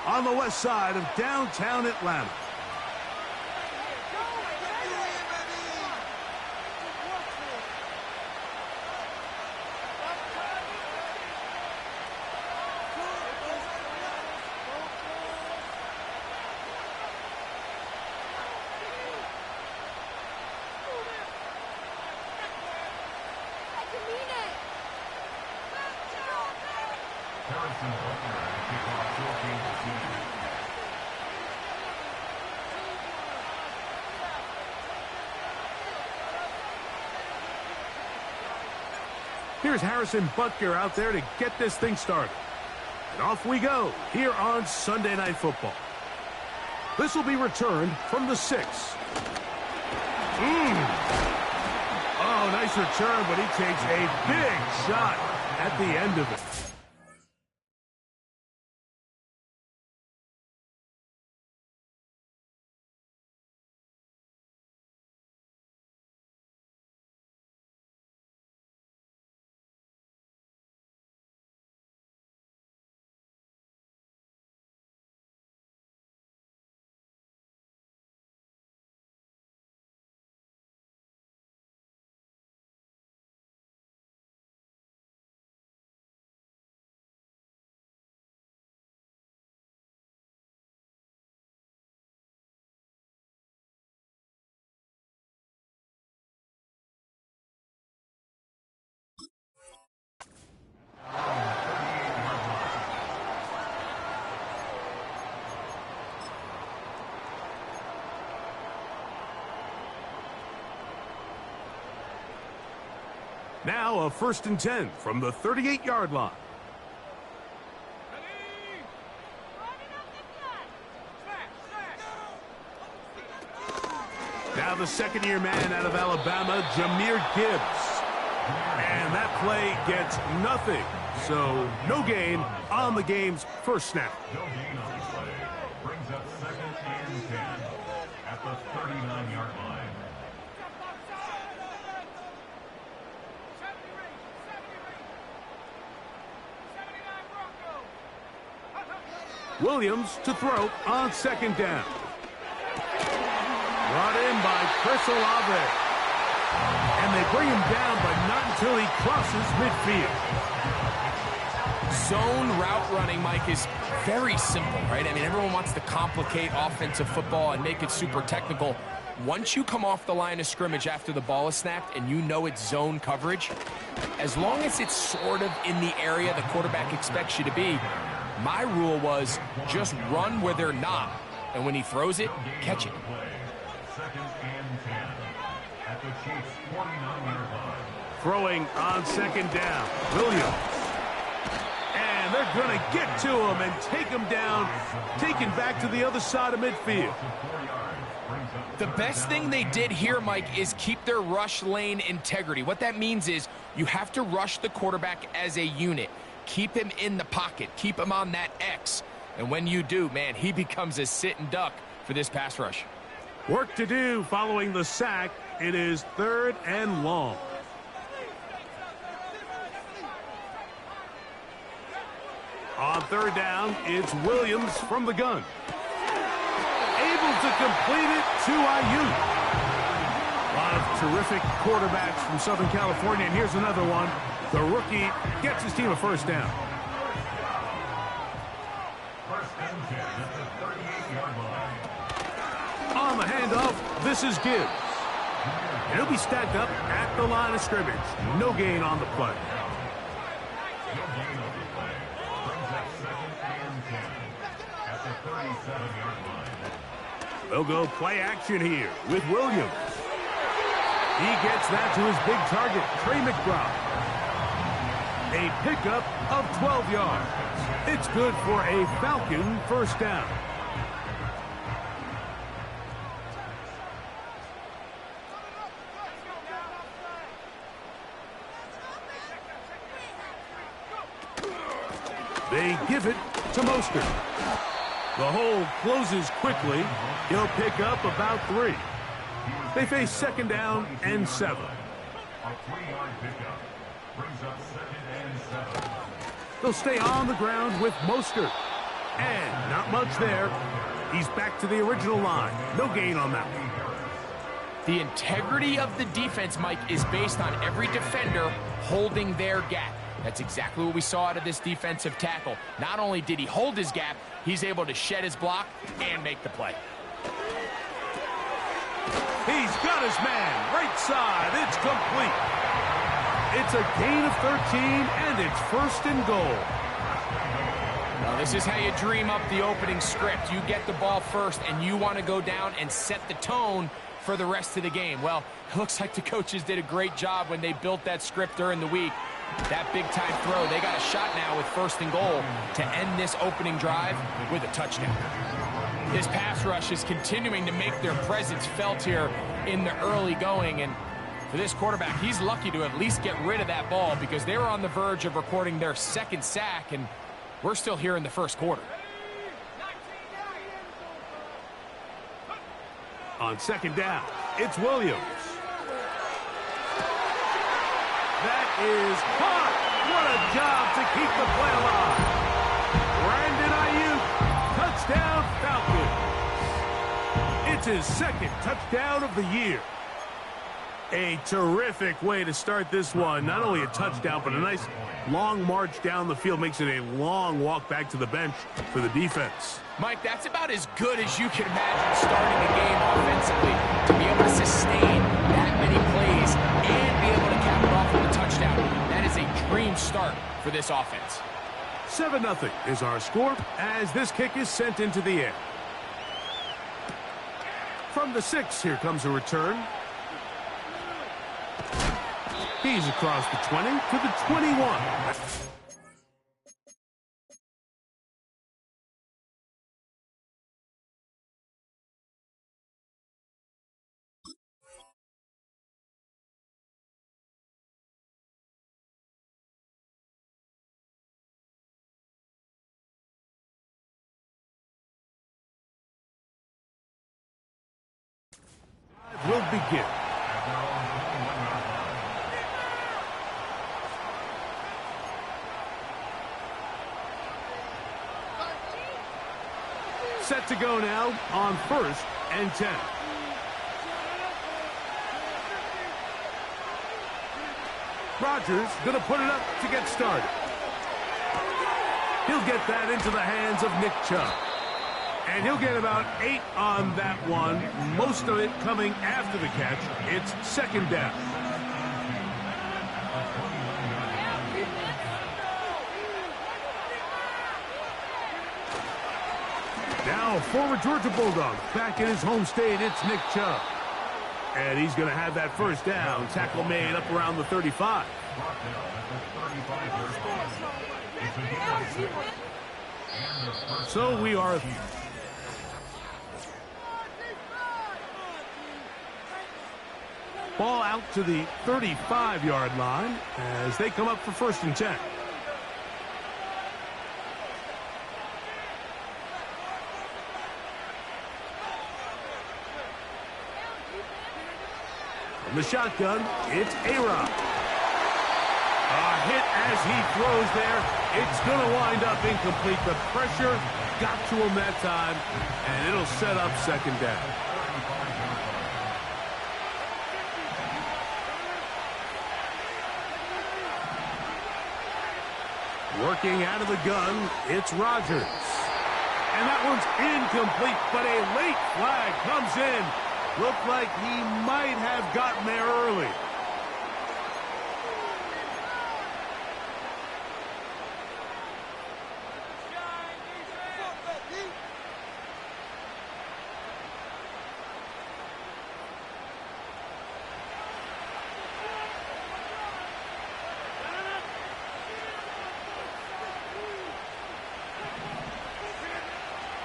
on the west side of downtown Atlanta. Here's Harrison Butker out there to get this thing started. And off we go here on Sunday Night Football. This will be returned from the 6. Oh, nice return, but he takes a big shot at the end of it. Now a 1st and 10 from the 38-yard line. Now the second-year man out of Alabama, Jahmyr Gibbs. And that play gets nothing. So no gain on the game's first snap. No gain on the play. Brings up 2nd and 10 at the 39-yard line. Williams to throw on 2nd down. Brought in by Chris Olave. And they bring him down, but not until he crosses midfield. Zone route running, Mike, is very simple, right? I mean, everyone wants to complicate offensive football and make it super technical. Once you come off the line of scrimmage after the ball is snapped and you know it's zone coverage, as long as it's sort of in the area the quarterback expects you to be, my rule was just run where they're not. And when he throws it, catch it. 2nd and 10 at the Chiefs' 49-yard line. Throwing on 2nd down, Williams. And they're going to get to him and take him down, taken back to the other side of midfield. The best thing they did here, Mike, is keep their rush lane integrity. What that means is you have to rush the quarterback as a unit. Keep him in the pocket. Keep him on that X. And when you do, man, he becomes a sit and duck for this pass rush. Work to do following the sack. It is 3rd and long. On 3rd down, it's Williams from the gun. Able to complete it to Ayuk. A lot of terrific quarterbacks from Southern California, and here's another one. The rookie gets his team a 1st down. 1st and 10 at the 38-yard line. On the handoff, this is Gibbs. And he'll be stacked up at the line of scrimmage. No gain on the play. No gain on the play. Brings up 2nd and 10 at the 37-yard line. They'll go play action here with Williams. He gets that to his big target, Trey McBride. A pickup of 12 yards. It's good for a Falcon 1st down. They give it to Mostert. The hole closes quickly. He'll pick up about 3. They face 2nd down and 7. A 3-yard pickup brings up 2nd and 7. They'll stay on the ground with Mostert. And not much there. He's back to the original line. No gain on that one. The integrity of the defense, Mike, is based on every defender holding their gap. That's exactly what we saw out of this defensive tackle. Not only did he hold his gap, he's able to shed his block and make the play. He's got his man. Right side. It's complete. It's a gain of 13, and it's 1st and goal. Now, this is how you dream up the opening script. You get the ball first, and you want to go down and set the tone for the rest of the game. Well, it looks like the coaches did a great job when they built that script during the week. That big-time throw, they got a shot now with 1st and goal to end this opening drive with a touchdown. This pass rush is continuing to make their presence felt here in the early going, and for this quarterback, he's lucky to at least get rid of that ball because they were on the verge of recording their 2nd sack, and we're still here in the 1st quarter. On 2nd down, it's Williams. That is caught. What a job to keep the play alive. Brandon Ayuk, touchdown Falcons. It's his 2nd touchdown of the year. A terrific way to start this one. Not only a touchdown, but a nice long march down the field. Makes it a long walk back to the bench for the defense. Mike, that's about as good as you can imagine starting a game offensively. To be able to sustain that many plays and be able to cap it off with a touchdown. That is a dream start for this offense. 7-0 is our score as this kick is sent into the air. From the 6, here comes a return. He's across the 20 to the 21. Will begin. Set to go now on 1st and 10. Rodgers going to put it up to get started. He'll get that into the hands of Nick Chubb. And he'll get about 8 on that one, most of it coming after the catch. It's 2nd down. Now, former Georgia Bulldog back in his home state, it's Nick Chubb. And he's going to have that 1st down. Tackle made up around the 35. So we are... Ball out to the 35-yard line as they come up for 1st and 10. From the shotgun, it's A-Rod. A hit as he throws there. It's going to wind up incomplete. The pressure got to him that time, and it'll set up 2nd down. Working out of the gun, it's Rodgers. And that one's incomplete, but a late flag comes in. Looked like he might have gotten there early.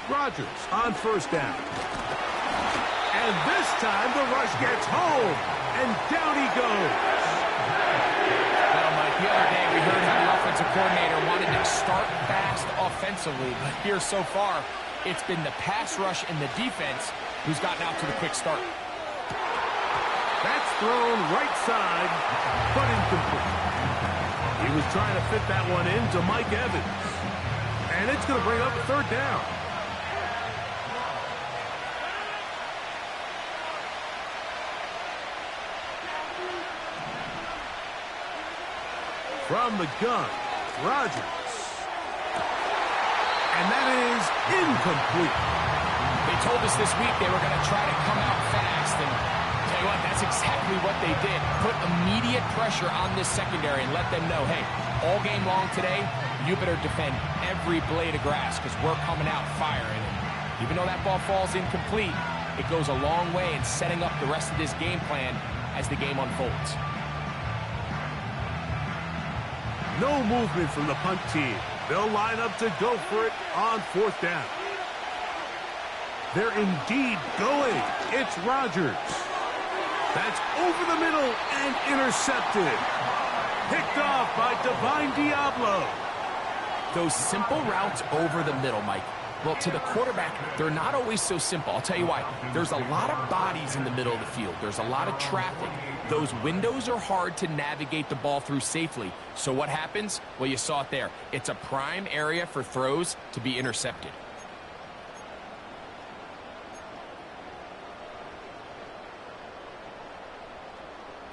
Rodgers on 1st down. And this time the rush gets home. And down he goes. Well, Mike, the other day we heard how the offensive coordinator wanted to start fast offensively. But here so far, it's been the pass rush and the defense who's gotten out to the quick start. That's thrown right side, but incomplete. He was trying to fit that one into Mike Evans. And it's going to bring up a third down. From the gun, Rodgers. And that is incomplete. They told us this week they were going to try to come out fast, and tell you what, that's exactly what they did. Put immediate pressure on this secondary and let them know, hey, all game long today, you better defend every blade of grass because we're coming out firing. And even though that ball falls incomplete, it goes a long way in setting up the rest of this game plan as the game unfolds. No movement from the punt team. They'll line up to go for it on fourth down. They're indeed going. It's Rodgers. That's over the middle and intercepted. Picked off by Divine Diablo. Those simple routes over the middle, Mike. Well, to the quarterback, they're not always so simple. I'll tell you why. There's a lot of bodies in the middle of the field. There's a lot of traffic. Those windows are hard to navigate the ball through safely. So what happens? Well, you saw it there. It's a prime area for throws to be intercepted.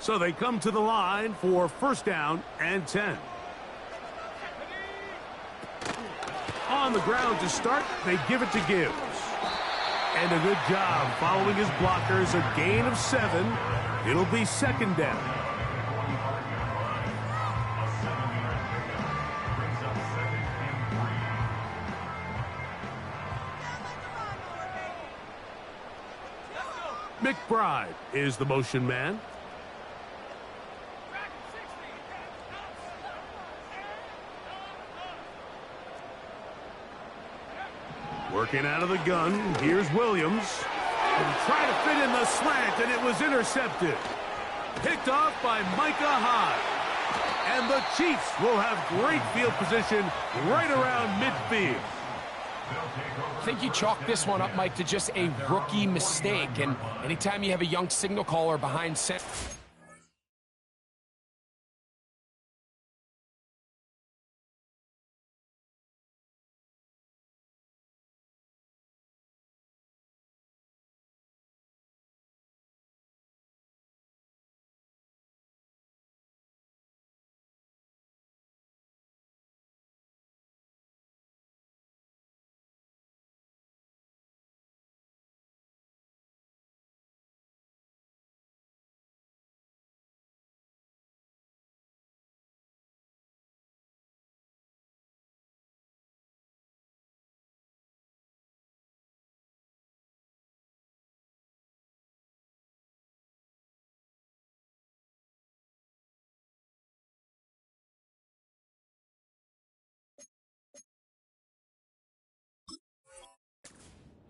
So they come to the line for first down and 10. On the ground to start, they give it to Gibbs. And a good job following his blockers, a gain of 7. It'll be second down. McBride is the motion man. Working out of the gun, here's Williams. And trying to fit in the slant, and it was intercepted. Picked off by Micah Hyde. And the Chiefs will have great field position right around midfield. I think you chalk this one up, Mike, to just a rookie mistake. And anytime you have a young signal caller behind center.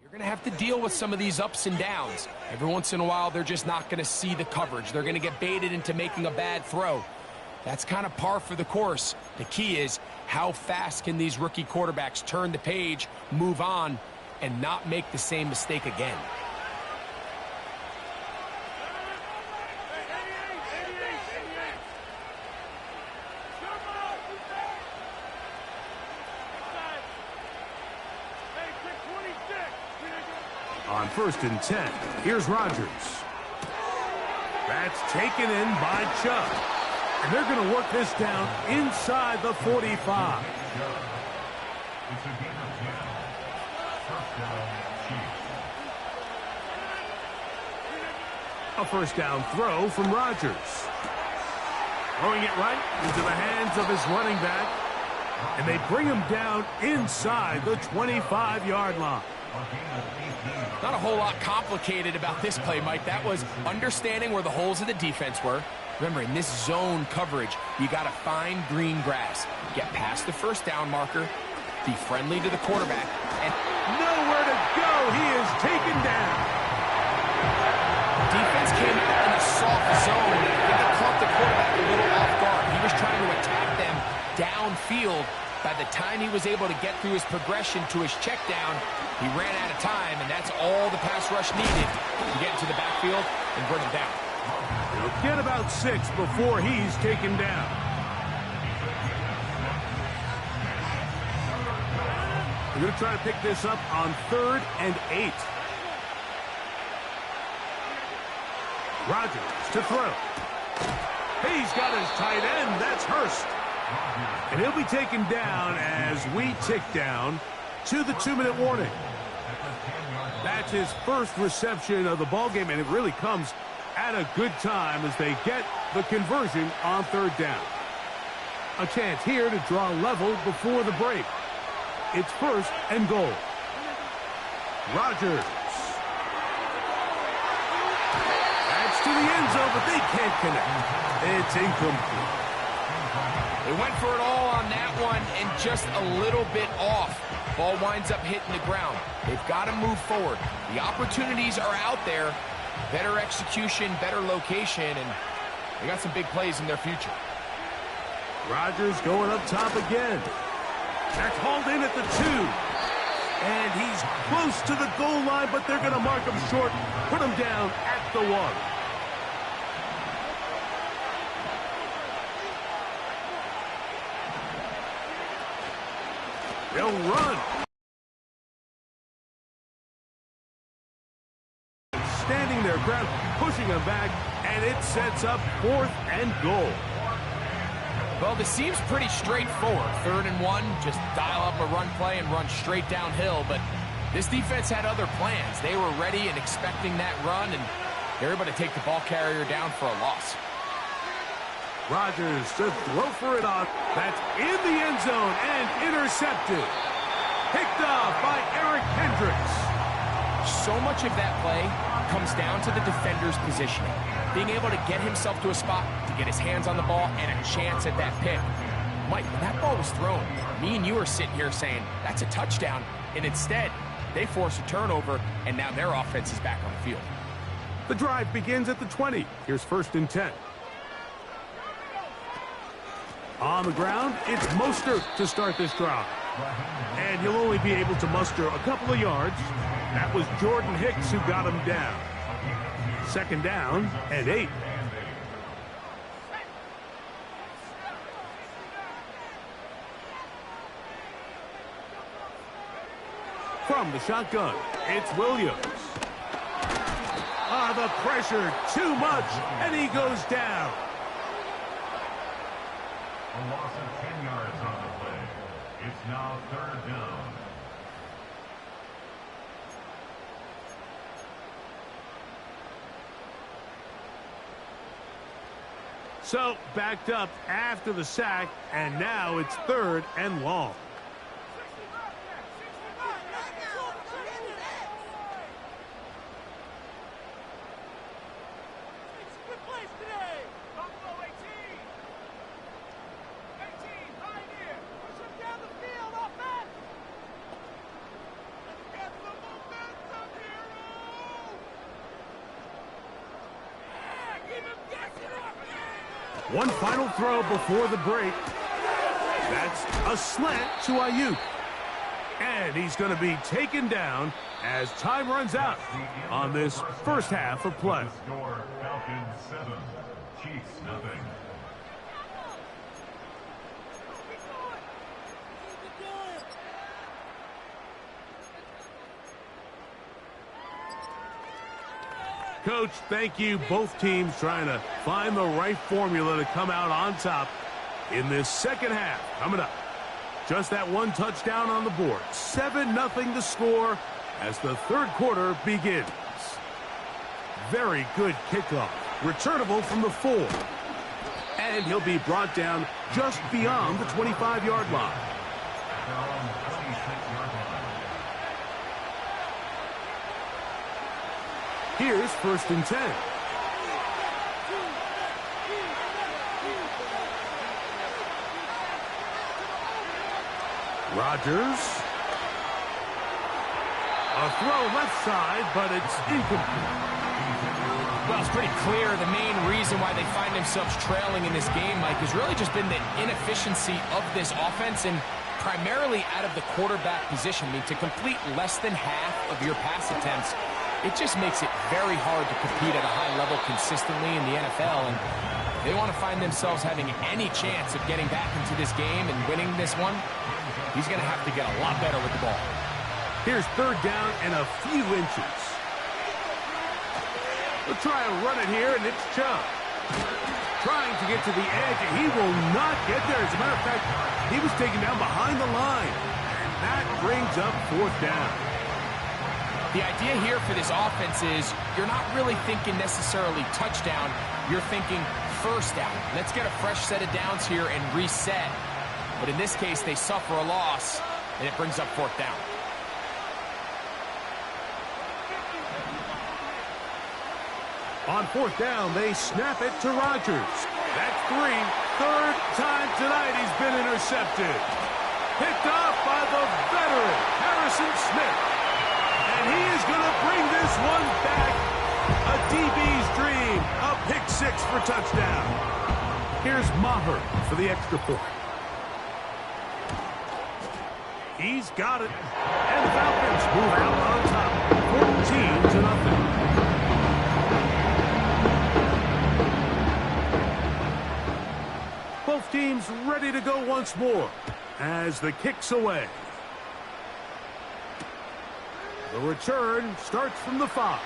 You're going to have to deal with some of these ups and downs. Every once in a while, they're just not going to see the coverage. They're going to get baited into making a bad throw. That's kind of par for the course. The key is, how fast can these rookie quarterbacks turn the page, move on, and not make the same mistake again? On first and 10, here's Rodgers. That's taken in by Chubb. And they're going to work this down inside the 45. A first down throw from Rodgers. Throwing it right into the hands of his running back. And they bring him down inside the 25-yard line. Not a whole lot complicated about this play, Mike. That was understanding where the holes of the defense were. Remember, in this zone coverage, you got to find green grass. Get past the first down marker, be friendly to the quarterback, and nowhere to go. He is taken down. Defense came out in a soft zone, and I think it caught the quarterback a little off guard. He was trying to attack them downfield. By the time he was able to get through his progression to his check down, he ran out of time, and that's all the pass rush needed to get into the backfield and bring him down. He'll get about 6 before he's taken down. We're going to try to pick this up on 3rd and 8. Rodgers to throw. He's got his tight end. That's Hurst. And he'll be taken down as we tick down to the 2-minute warning. That's his first reception of the ballgame, and it really comes at a good time as they get the conversion on 3rd down. A chance here to draw level before the break. It's 1st and goal. Rodgers. That's to the end zone, but they can't connect. It's incomplete. They went for it all on that one and just a little bit off. Ball winds up hitting the ground. They've got to move forward. The opportunities are out there. Better execution, better location, and they got some big plays in their future. Rodgers going up top again. That's hauled in at the 2. And he's close to the goal line, but they're going to mark him short, put him down at the 1. They'll run. Standing their ground, pushing him back, and it sets up 4th and goal. Well, this seems pretty straightforward. 3rd and 1, just dial up a run play and run straight downhill. But this defense had other plans. They were ready and expecting that run, and they're able to take the ball carrier down for a loss. Rodgers to throw for it on. That's in the end zone and intercepted. Picked off by Eric Hendricks. So much of that play comes down to the defender's positioning. Being able to get himself to a spot, to get his hands on the ball, and a chance at that pick. Mike, when that ball was thrown, me and you are sitting here saying, that's a touchdown. And instead, they force a turnover, and now their offense is back on the field. The drive begins at the 20. Here's 1st and 10. On the ground, it's Mostert to start this drive. And he'll only be able to muster a couple of yards. That was Jordan Hicks who got him down. 2nd down and 8. From the shotgun, it's Williams. The pressure, too much, and he goes down. A loss of 10 yards on the play. It's now 3rd down. So, backed up after the sack, and now it's 3rd and long. One final throw before the break. That's a slant to Ayuk. And he's going to be taken down as time runs out on this first half of play. Score, Falcons 7, Chiefs nothing. Coach, thank you. Both teams trying to find the right formula to come out on top in this second half. Coming up, just that one touchdown on the board. 7-0 the score as the 3rd quarter begins. Very good kickoff. Returnable from the 4. And he'll be brought down just beyond the 25-yard line. Here's 1st and 10. Rodgers. A throw left side, but it's incomplete. Well, it's pretty clear the main reason why they find themselves trailing in this game, Mike, has really just been the inefficiency of this offense and primarily out of the quarterback position. I mean, to complete less than half of your pass attempts, it just makes it very hard to compete at a high level consistently in the NFL, and they want to find themselves having any chance of getting back into this game and winning this one. He's going to have to get a lot better with the ball. Here's third down and a few inches. They'll try and run it here, and it's Chubb. Trying to get to the edge, and he will not get there. As a matter of fact, he was taken down behind the line. And that brings up fourth down. The idea here for this offense is you're not really thinking necessarily touchdown. You're thinking first down. Let's get a fresh set of downs here and reset. But in this case, they suffer a loss, and it brings up fourth down. On fourth down, they snap it to Rodgers. That's three. Third time tonight he's been intercepted. Picked off by the veteran, Harrison Smith. And he is going to bring this one back. A DB's dream. A pick six for touchdown. Here's Maher for the extra point. He's got it. And the Falcons move out on top. 14-0. Both teams ready to go once more as the kick's away. The return starts from the 5.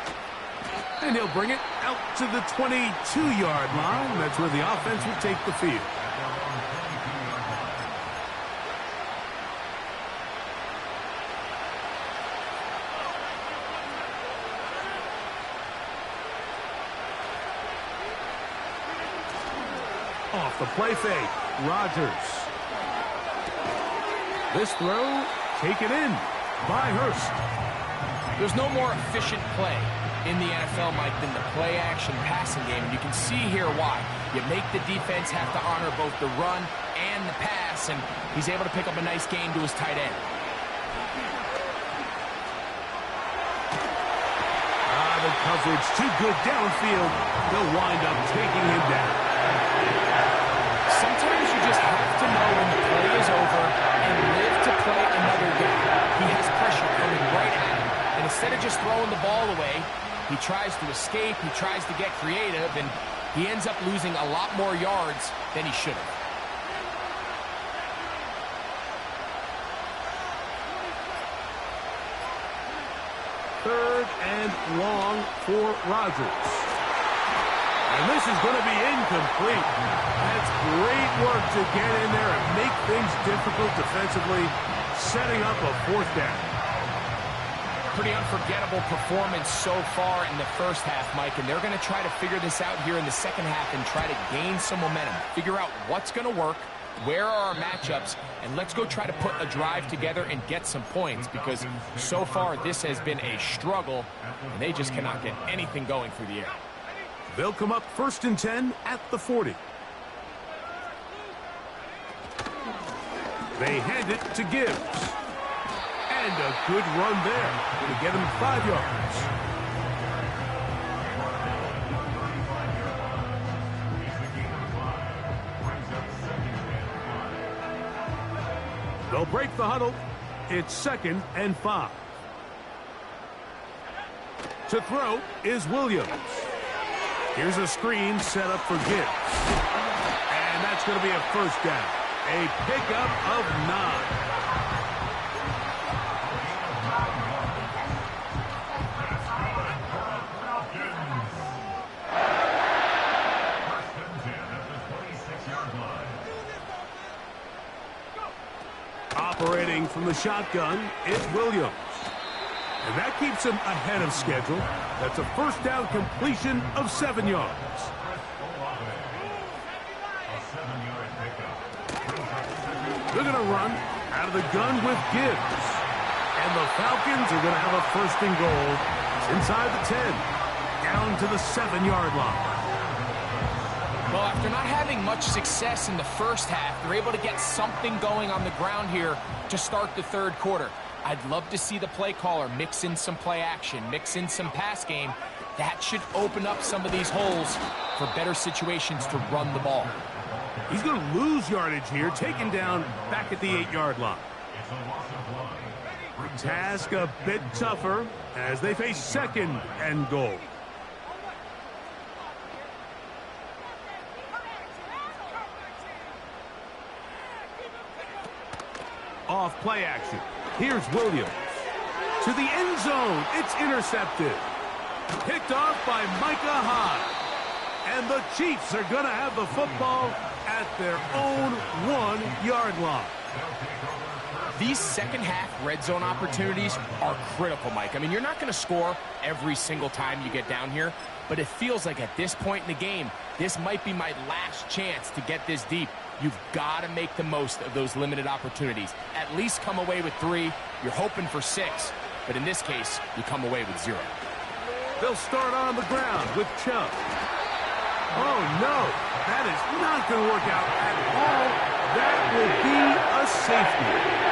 And he'll bring it out to the 22-yard line. That's where the offense will take the field. Off the play fake, Rodgers. This throw taken in by Hurst. There's no more efficient play in the NFL, Mike, than the play-action passing game. And you can see here why. You make the defense have to honor both the run and the pass, and he's able to pick up a nice gain to his tight end. The coverage too good downfield. They'll wind up taking him down. Sometimes you just have to know when the play is over and live to play another game. He has pressure coming right at him. And instead of just throwing the ball away, he tries to escape, he tries to get creative, and he ends up losing a lot more yards than he should have. Third and long for Rodgers. And this is going to be incomplete. That's great work to get in there and make things difficult defensively, setting up a fourth down. Pretty unforgettable performance so far in the first half, Mike, and they're going to try to figure this out here in the second half and try to gain some momentum, figure out what's going to work, where are our matchups, and let's go try to put a drive together and get some points, because so far this has been a struggle, and they just cannot get anything going through the air. They'll come up 1st and 10 at the 40. They hand it to Gibbs. And a good run there. Going to get him 5 yards. They'll break the huddle. It's 2nd and 5. To throw is Williams. Here's a screen set up for Gibbs. And that's going to be a first down. A pickup of 9. Operating from the shotgun, it's Williams. And that keeps him ahead of schedule. That's a first down completion of 7 yards. They're going to run out of the gun with Gibbs. And the Falcons are going to have a 1st and goal inside the 10, down to the 7-yard line. Well, after not having much success in the first half, they're able to get something going on the ground here to start the third quarter. I'd love to see the play caller mix in some play action, mix in some pass game. That should open up some of these holes for better situations to run the ball. He's going to lose yardage here, taken down back at the 8-yard line. Task a bit tougher as they face 2nd and goal. off play action. Here's Williams. To the end zone. It's intercepted. Picked off by Micah Hyde. And the Chiefs are going to have the football at their own 1-yard line. These second-half red zone opportunities are critical, Mike. I mean, you're not going to score every single time you get down here, but it feels like at this point in the game, this might be my last chance to get this deep. You've got to make the most of those limited opportunities. At least come away with 3. You're hoping for 6, but in this case, you come away with 0. They'll start on the ground with Chubb. Oh, no. That is not going to work out at all. That will be a safety.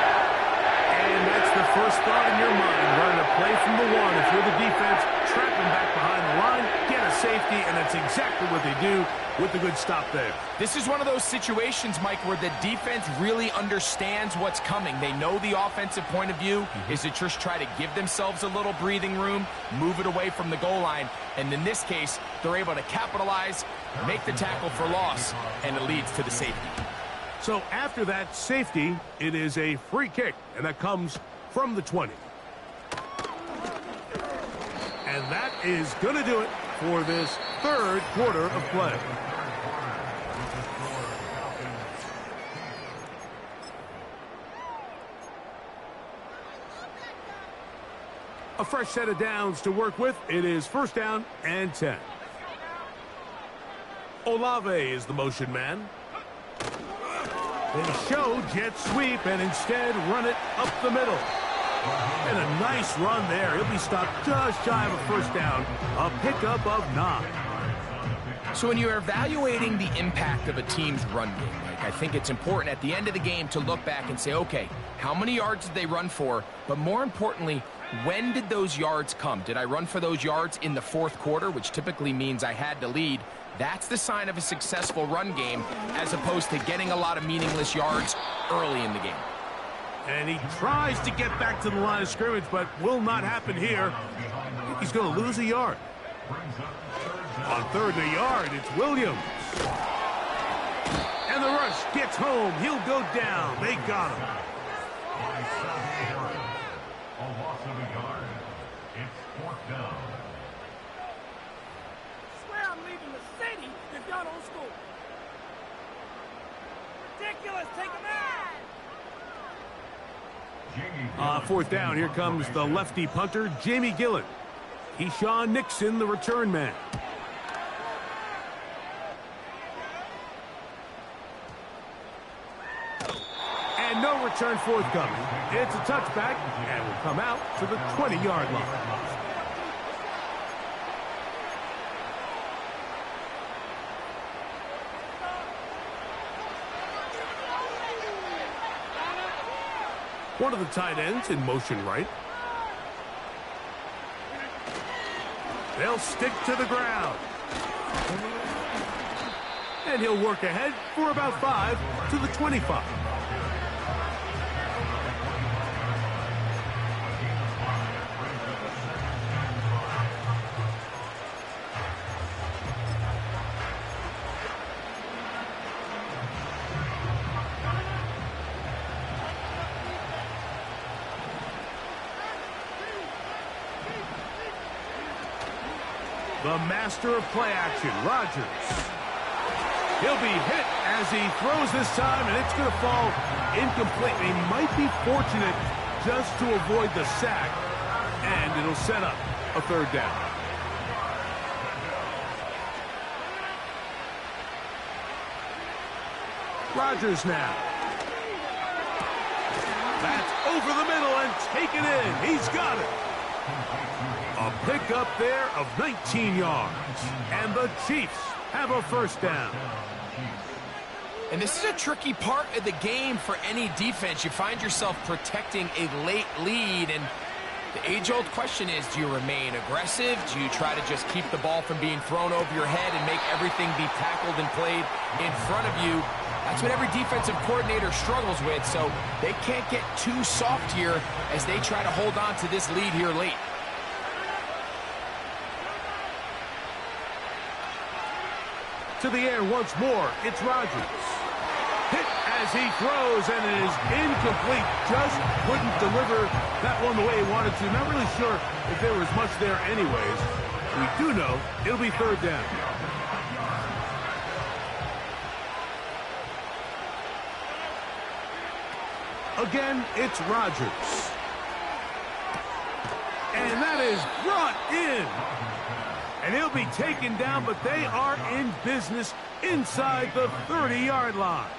And that's the first thought in your mind. Running a play from the 1. If you're the defense, trap them back behind the line, get a safety, and that's exactly what they do with the good stop there. This is one of those situations, Mike, where the defense really understands what's coming. They know the offensive point of view is to just try to give themselves a little breathing room, move it away from the goal line, and in this case, they're able to capitalize, make the tackle for loss, and it leads to the safety. So after that safety, it is a free kick, and that comes from the 20. And that is going to do it for this third quarter of play. A fresh set of downs to work with. It is first down and 10. Olave is the motion man. They show jet sweep and instead run it up the middle. And a nice run there. He'll be stopped just shy of a first down. A pickup of 9. So when you're evaluating the impact of a team's run game, Mike, I think it's important at the end of the game to look back and say, okay, how many yards did they run for? But more importantly, when did those yards come? Did I run for those yards in the fourth quarter, which typically means I had to lead? That's the sign of a successful run game, as opposed to getting a lot of meaningless yards early in the game. And he tries to get back to the line of scrimmage, but will not happen here. He's going to lose a yard. On third and a yard, it's Williams. And the rush gets home. He'll go down. They got him. A loss of a yard. It's fourth down. Swear I'm leaving the city if y'all don't score. Ridiculous. Take him out. Fourth down, here comes the lefty punter, Jamie Gillen. Keyshawn Nixon, the return man. And no return forthcoming. It's a touchback, and will come out to the 20-yard line. One of the tight ends in motion right. They'll stick to the ground. And he'll work ahead for about 5 to the 25. The master of play action, Rodgers. He'll be hit as he throws this time, and it's going to fall incomplete. He might be fortunate just to avoid the sack, and it'll set up a third down. Rodgers now. That's over the middle and taken in. He's got it. A pickup there of 19 yards. And the Chiefs have a first down. And this is a tricky part of the game for any defense. You find yourself protecting a late lead, and the age-old question is, do you remain aggressive? Do you try to just keep the ball from being thrown over your head and make everything be tackled and played in front of you? That's what every defensive coordinator struggles with, so they can't get too soft here as they try to hold on to this lead here late. To the air once more, it's Rodgers. Hit as he throws, and it is incomplete. Just couldn't deliver that one the way he wanted to. Not really sure if there was much there anyways. We do know it'll be third down. Again, it's Rodgers. And that is brought in. And he'll be taken down, but they are in business inside the 30-yard line.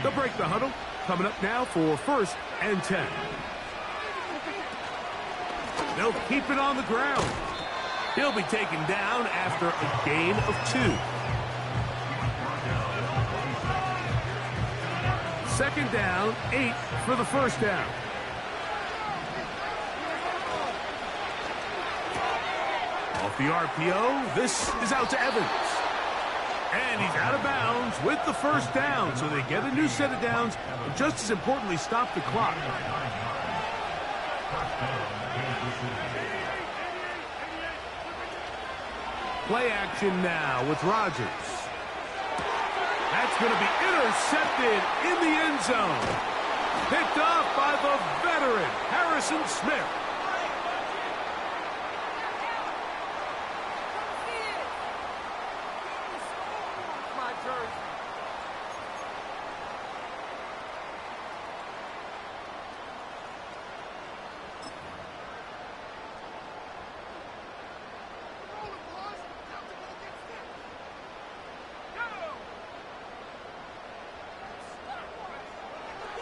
They'll break the huddle. Coming up now for 1st and 10. They'll keep it on the ground. He'll be taken down after a gain of 2. Second down, 8 for the first down. Off the RPO, this is out to Evans. And he's out of bounds with the first down, so they get a new set of downs, and just as importantly, stop the clock. Play action now with Rodgers. That's going to be intercepted in the end zone. Picked off by the veteran, Harrison Smith. My jersey.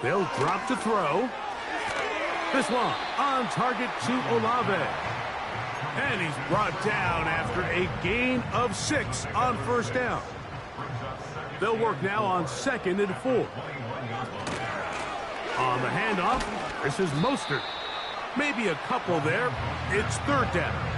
They'll drop to throw. This one on target to Olave. And he's brought down after a gain of 6 on first down. They'll work now on 2nd and 4. On the handoff, this is Mostert. Maybe a couple there. It's third down.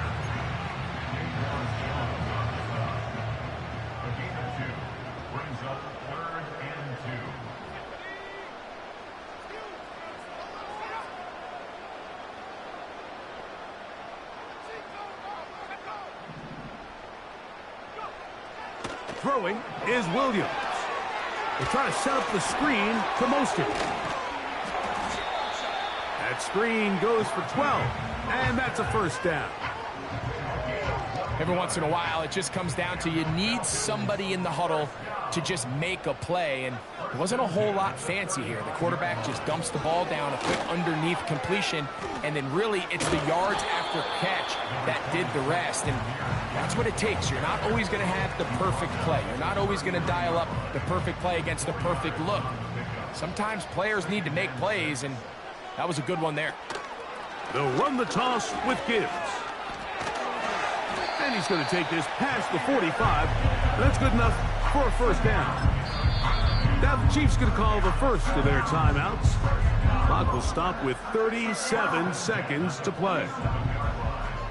Throwing is Williams. They try to set up the screen to Mostert. That screen goes for 12, and that's a first down. Every once in a while, it just comes down to you need somebody in the huddle to just make a play, and it wasn't a whole lot fancy here. The quarterback just dumps the ball down, a quick underneath completion, and then really it's the yards after catch that did the rest, and that's what it takes. You're not always going to have the perfect play. You're not always going to dial up the perfect play against the perfect look. Sometimes players need to make plays, and that was a good one there. They'll run the toss with Gibbs. And he's going to take this past the 45. That's good enough for a first down. Now the Chiefs going to call the first of their timeouts. Clock will stop with 37 seconds to play.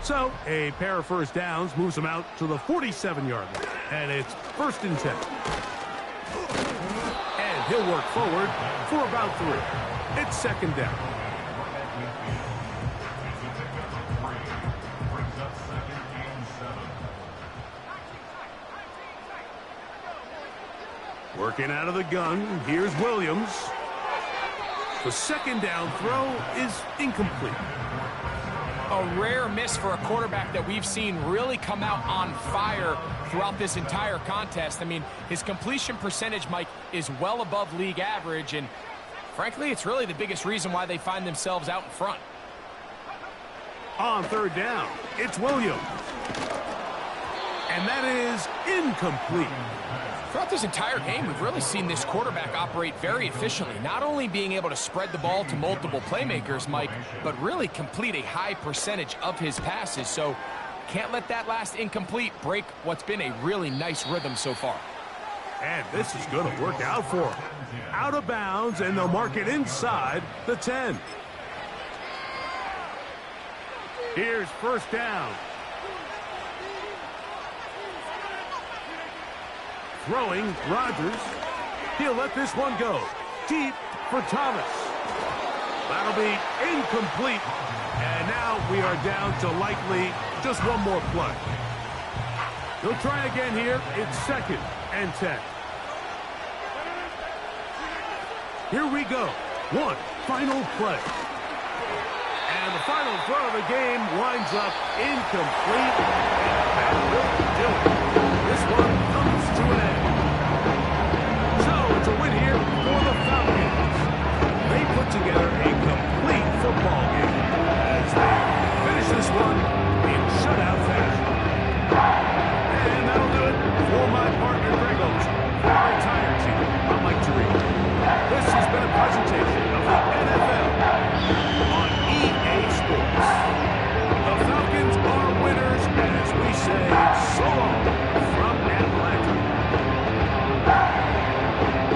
So a pair of first downs moves them out to the 47-yard line. And it's 1st and 10. And he'll work forward for about 3. It's 2nd down. Working out of the gun, here's Williams. The 2nd down throw is incomplete. A rare miss for a quarterback that we've seen really come out on fire throughout this entire contest. I mean, his completion percentage, Mike, is well above league average, and frankly, it's really the biggest reason why they find themselves out in front. On 3rd down, it's Williams. And that is incomplete. Throughout this entire game, we've really seen this quarterback operate very efficiently, not only being able to spread the ball to multiple playmakers, Mike, but really complete a high percentage of his passes. So can't let that last incomplete break what's been a really nice rhythm so far. And this is going to work out for him. Out of bounds, and they'll mark it inside the 10. Here's 1st down. Throwing, Rodgers. He'll let this one go. Deep for Thomas. That'll be incomplete. And now we are down to likely just one more play. He'll try again here. It's 2nd and 10. Here we go. One final play. And the final throw of the game winds up incomplete. And that will do it. This one